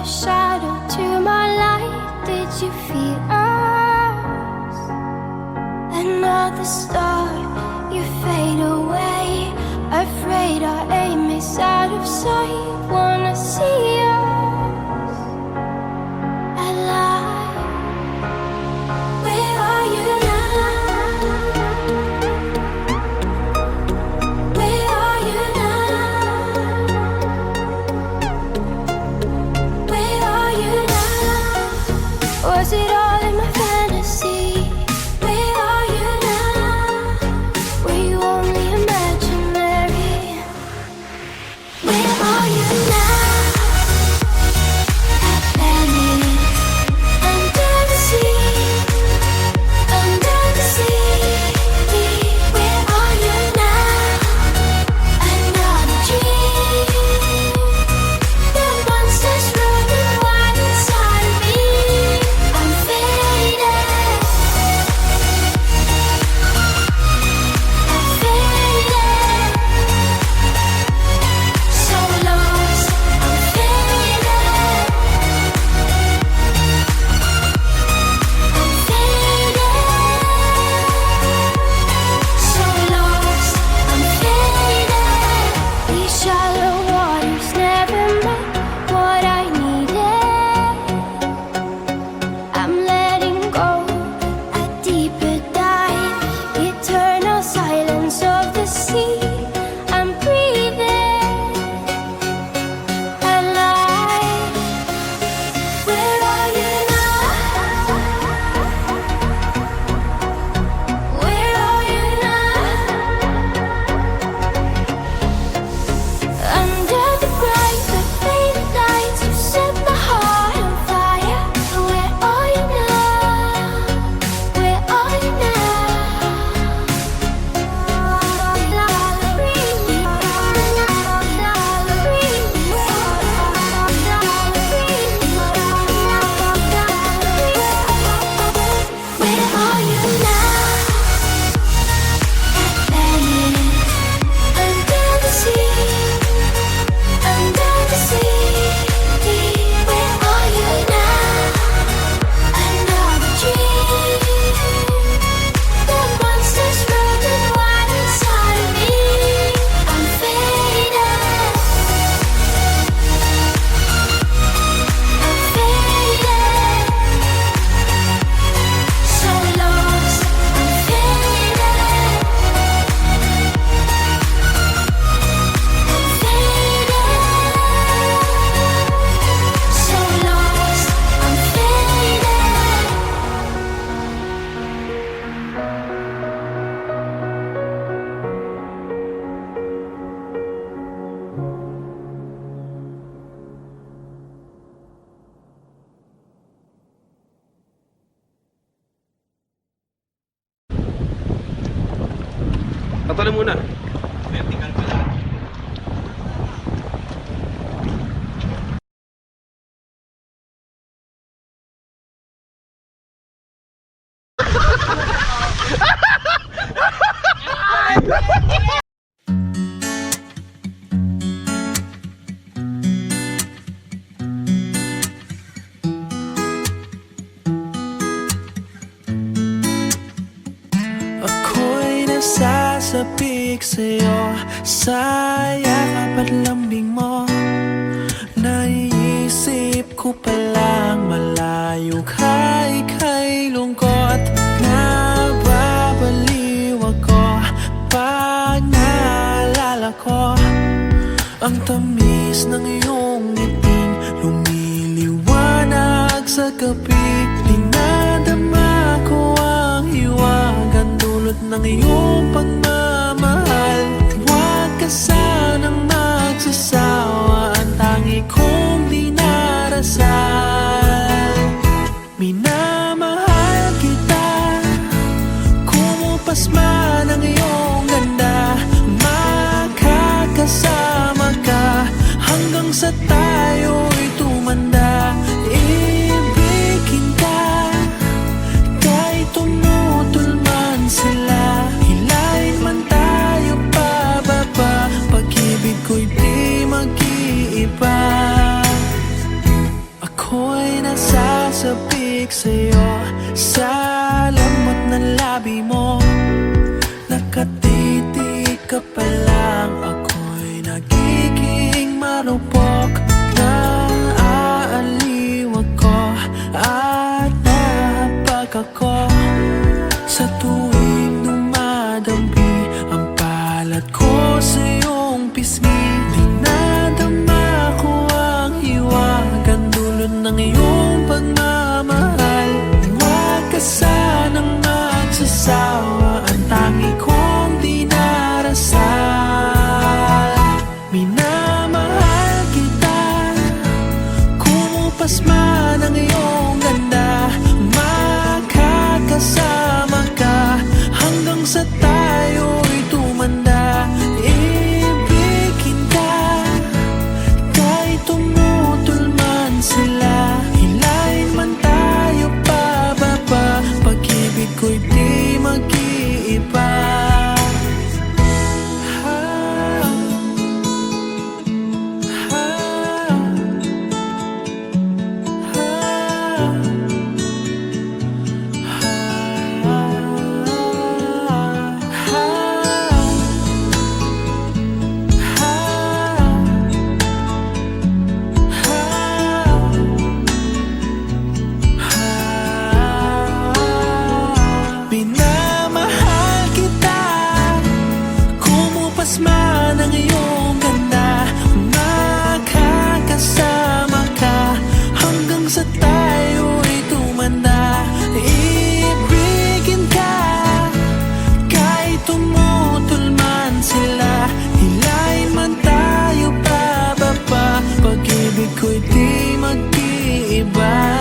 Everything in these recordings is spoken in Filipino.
shadow to my light. Did you feel us? Another star, you fade away. Afraid our aim is out of sight. Wanna see us alive. Where are you now? Where are you now? Where are you now? Was it all in my fantasy? Where are you now? Were you only imaginary? Where are you now? Atlantis, under the sea, under the sea. Where are you now? Another dream. The monsters running wild inside of me. I'm faded. I'm faded. So lost. I'm faded. I'm faded. So lost. I'm faded. These shallow waters never met what I needed. I'm letting go a deeper dive. Eternal silence of the sea. I'm breathing alive. Where are you now? Where are you now? Under the bright but faded lights, you set my heart on fire. Where are you now? Where are you Where are you now? Atlantis, under the sea, under the sea. Where are you now? Another dream. The monsters running wild inside of me. I'm faded. I'm faded. So lost. I'm faded. I'm faded. So lost. I'm faded. Tatanong muna. Vertical pala. Ako'y nagsasabik sa'yo sa yakap at lambing mo. Naiisip ko palang malayo ka, ika'y lungkot. Nababaliw ako pag naalala ko ang tamis ng iyong ngiting lumiliwanag sa gabi. Dinadama ko ang hiwagang dulot ng iyong pagmamahal. Huwag ka sanang magsasawa, ang tangi kong dinarasal. Minamahal kita, kumupas man ang iyong ganda. Makakasama ka hanggang sa tayo'y tumanda. Ibigin ka kahit tumutol man sila. Hilahin man tayo pababa, pag-ibig ko'y di mag-iiba. Ako'y nasasabik sa'yo sa lamot ng labi mo. Nakatitig ka pa lang, ako'y nagiging marupok. Naaaliw ako at nahabag ako sa tuwing dumadampi ang palad ko sa iyong pisngi. Dinadama ko ang hiwagang dulot ng iyong pagmamahal. Huwag ka sanang magsasawa, ang tangi kong dinarasal. Minamahal kita, kumupas man ang iyong ganda. Makakasama ka hanggang sa tayo'y tumanda. Ibigin ka kahit tumutol man sila. Hilahin man tayo pababa, pag-ibig ko'y di mag-iiba. Minamahal kita, kumupas man ang iyong ganda. Makakasama ka hanggang sa tayo'y tumanda. Ibigin ka kahit tumutol man sila. Hilahin man tayo pababa, pag-ibig ko'y di mag-iiba.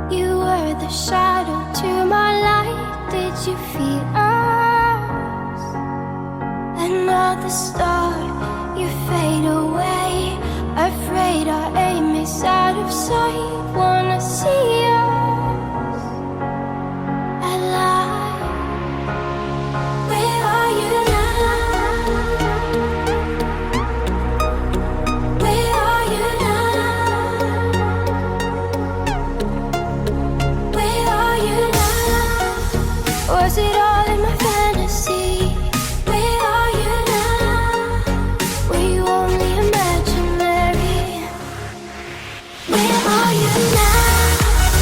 You were the shadow to my light. Did you feel us? Another star, you fade away. Afraid our aim is out of sight. Wanna see us alive. Where are you now? Where are you now? Where are you now? Was it all in my fantasy? Where are you now? Were you only imaginary? Where are you now?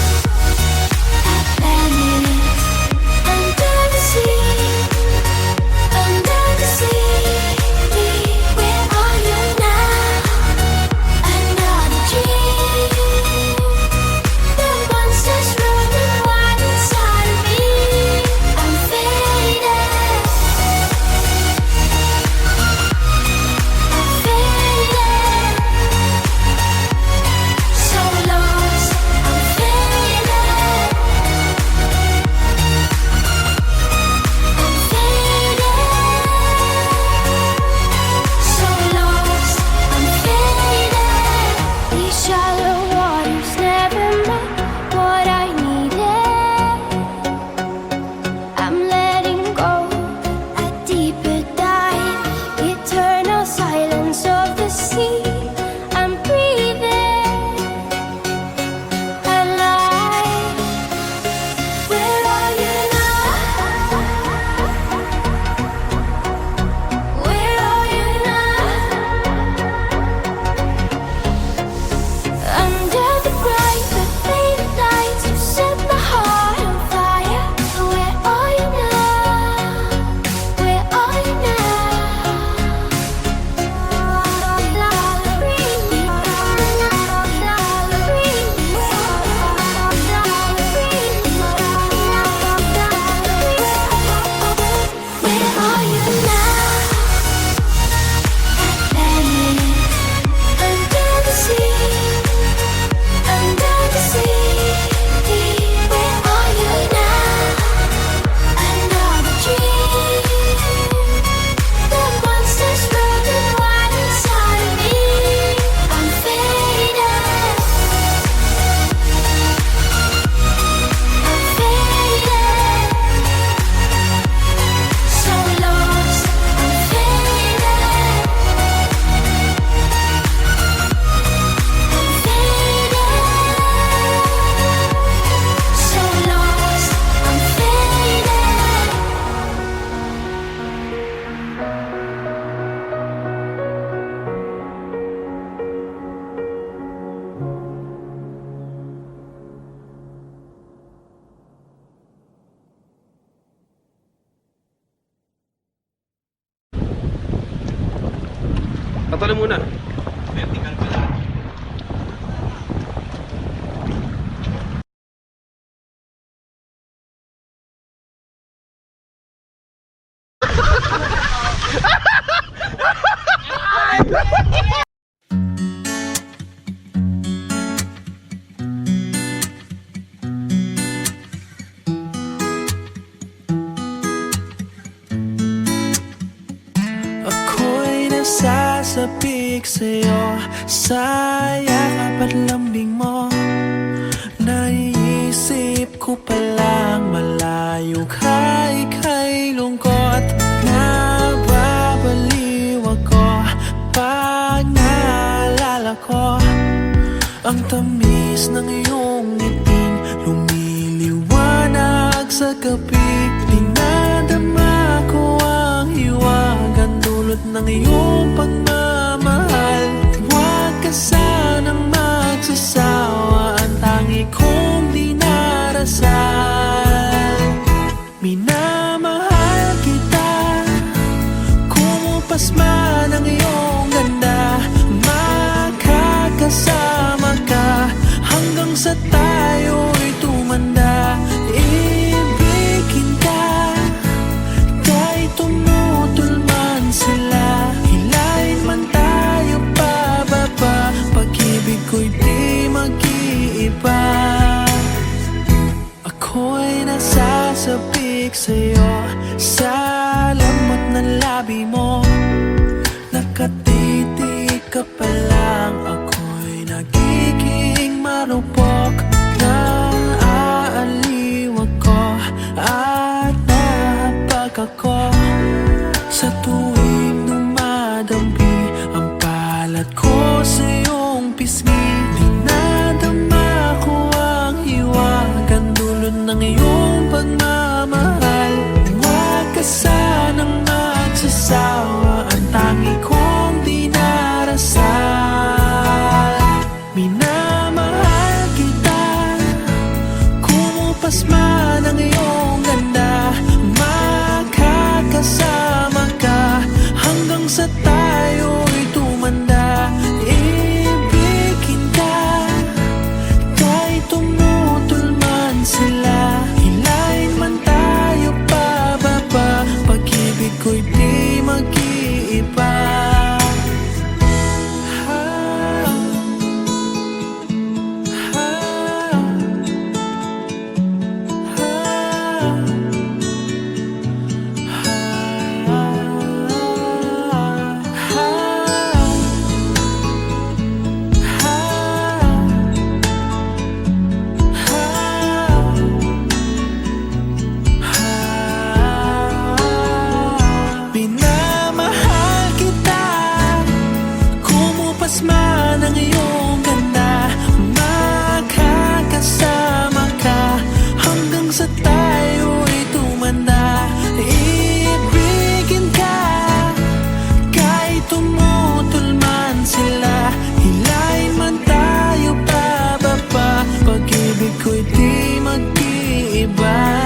Tatalo muna. Ako'y nasasapik sa'yo, sa yakap at lambing mo. Naiisip ko palang malayo ka, ika'y lungkot. Nababaliw ako pag naalala ko ang tamis ng iyong ngiting lumiliwanag sa gabi. Dinadama ko ang hiwagang dulot ng iyong pagmamahal. Huwag ka sanang magsasawa, ang tangi kong dinarasal. Minamahal kita, kumupas man ang iyong ganda. Makakasama ka hanggang sa tayo'y tumanda. Ibigin ka kahit tumutol man sila. Hilahin man tayo pababa, pag-ibig ko'y di mag-iiba. Ako'y nasasabik sa'yo, sa lamot ng labi mo. Nakatitig ka pa lang, ako'y nagiging marupok. Naaaliw ako at nahapag ako sa tuwing dumadampi ang palad ko sa iyong pisngi. Dinadama ko ang hiwagang dulot ng iyong pagmamahal. Huwag ka sanang magsasawa, ang tangi kong dinarasal. Minamahal kita, kumupas man ang iyong ganda. Makakasama ka hanggang sa tayo'y tumanda. Ibigin ka kahit tumutol man sila. Hilahin man tayo pababa, pag-ibig ko'y di mag-iiba. Minamahal kita, kumupas man ang iyong ganda. Makakasama ka hanggang sa tayo'y tumanda. Ibigin ka kahit tumutol man sila. Hilahin man tayo pababa, pag-ibig ko'y di mag-iiba.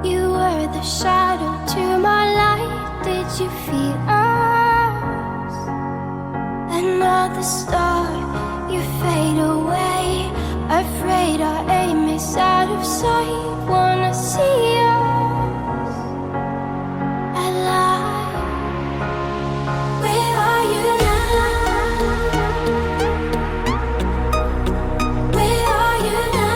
You were the shadow to my light. Did you feel us? Another star, you fade away. Afraid our aim is out of sight. Wanna see us alive. Where are you now? Where are you now?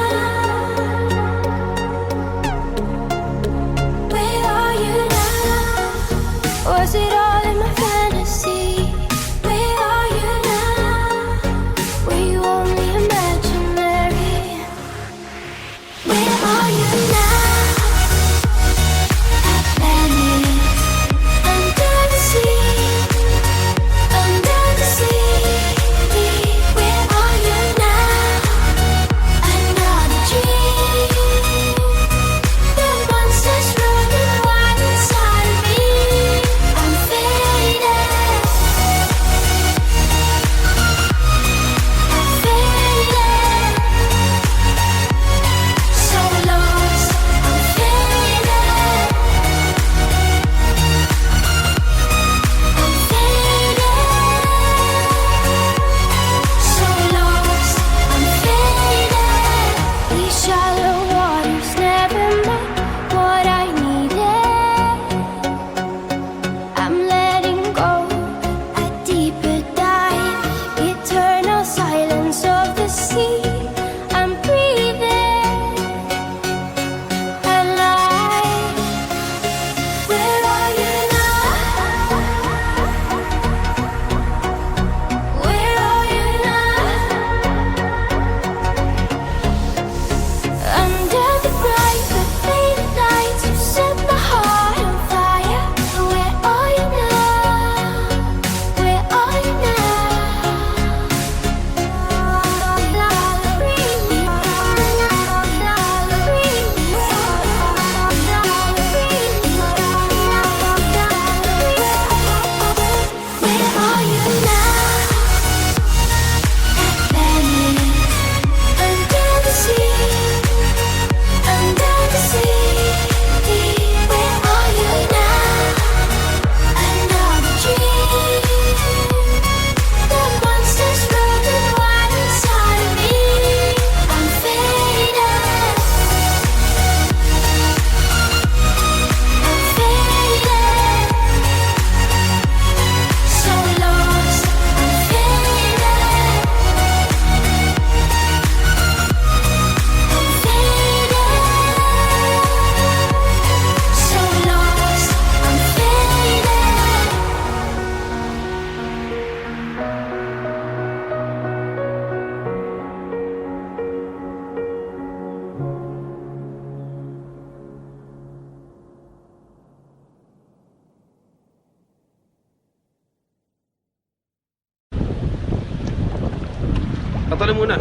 na muna.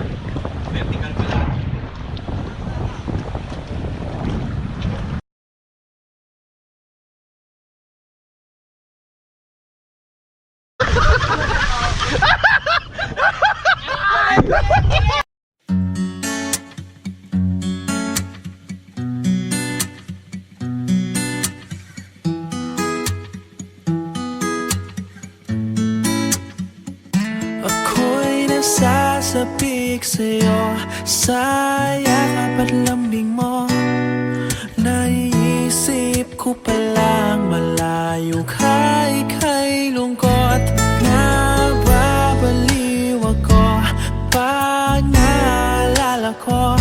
Vertical pala. Ako'y nasasabik sa'yo, sa yakap at lambing mo. Naiisip ko palang malayo ka, ika'y lungkot. Nababaliw ako pag naalala ko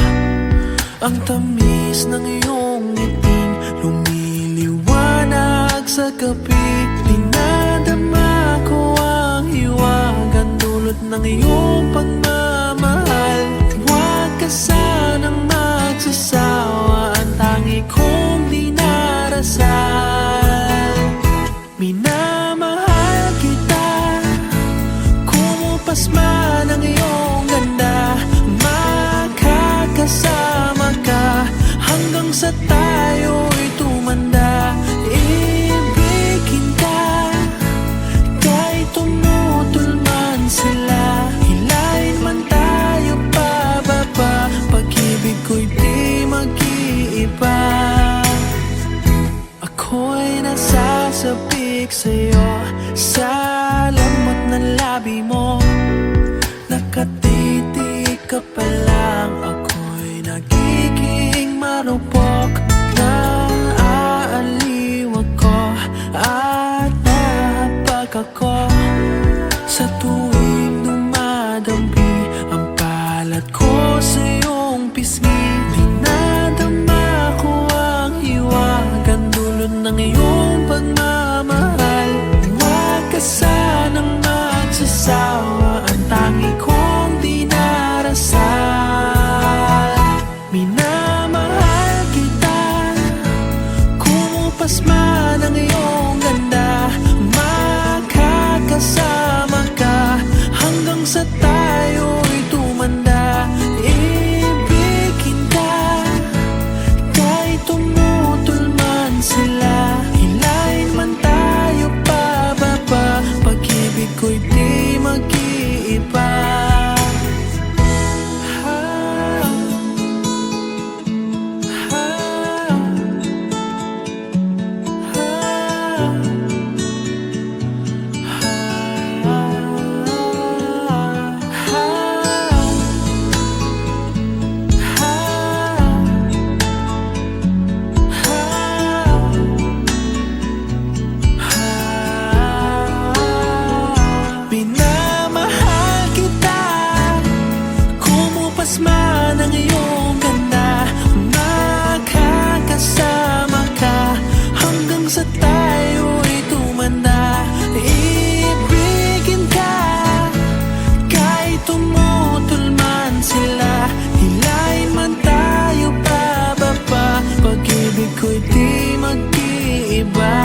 ang tamis ng iyong ngiting lumiliwanag sa gabi. Dinadama ko ang hiwagan dulot ng iyong pagmamahal. Huwag ka sanang magsasawa, ang tangi kong dinarasal. Minamahal kita, kumupas man ang iyong ganda. Makakasama ka hanggang sa tayo'y tumanda. Ibigin ka kahit tumutol man sila. Hilahin man tayo pababa, pag-ibig ko'y di mag-iiba. Ako'y nasasabik sa'yo, sa lamot ng labi mo. Nakatitig ka pa lang, ako'y nagiging marupok. Naaaliw ako at nahabag ako sa tuwing dumadampi ang balat ko sa iyong pisngi. Dinadama ko ang hiwagan dulot ng iyong pagmamahal. Huwag ka sanang magsasawa, ang tangi kong dinarasal. Minamahal kita, kumupas man ang iyong ganda. Makakasama ka hanggang sa tayo'y tumanda. Ibigin ka kahit tumutol man sila. Hilahin man tayo pababa, pag-ibig ko'y di mag-iiba. Minamahal kita, kumupas man ang iyong ganda. Makakasama ka hanggang sa tayo'y tumanda. Ibigin ka kahit tumutol man sila. Hilahin man tayo pababa, pag-ibig ko'y di mag-iiba.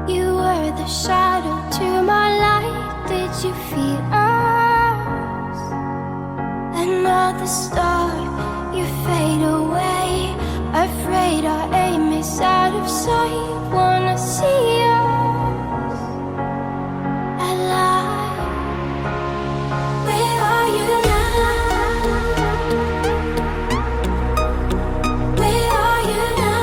You were the shadow to my light. Did you feel us? Another star, you fade away. Afraid our aim is out of sight. Wanna see us alive. Where are you now? Where are you now?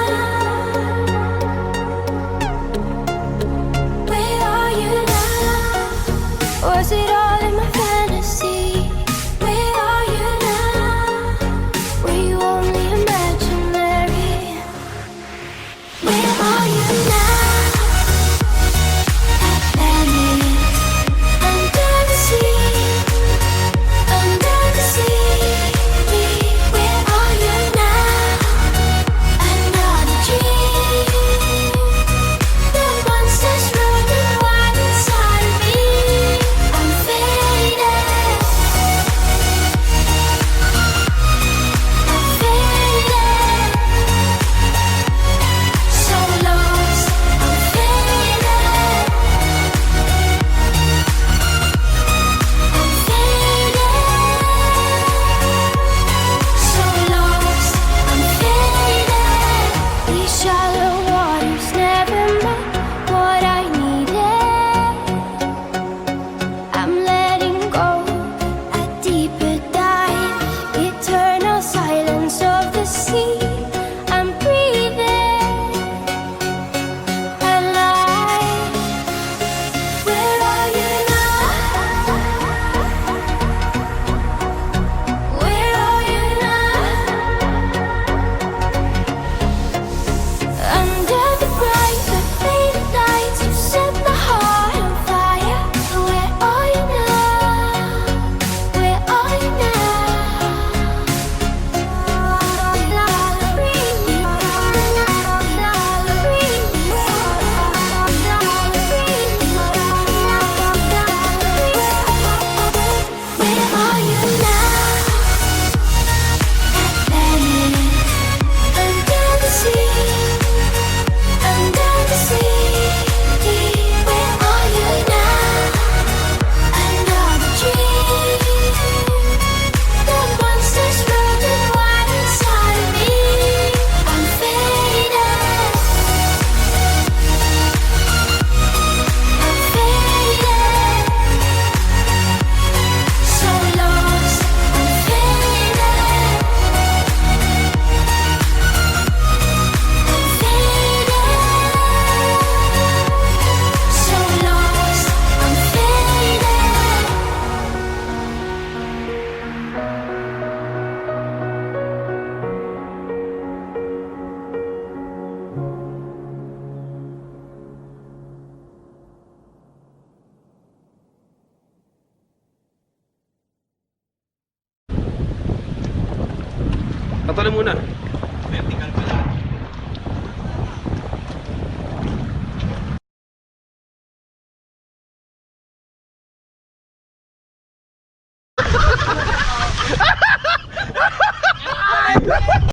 Tatalim muna.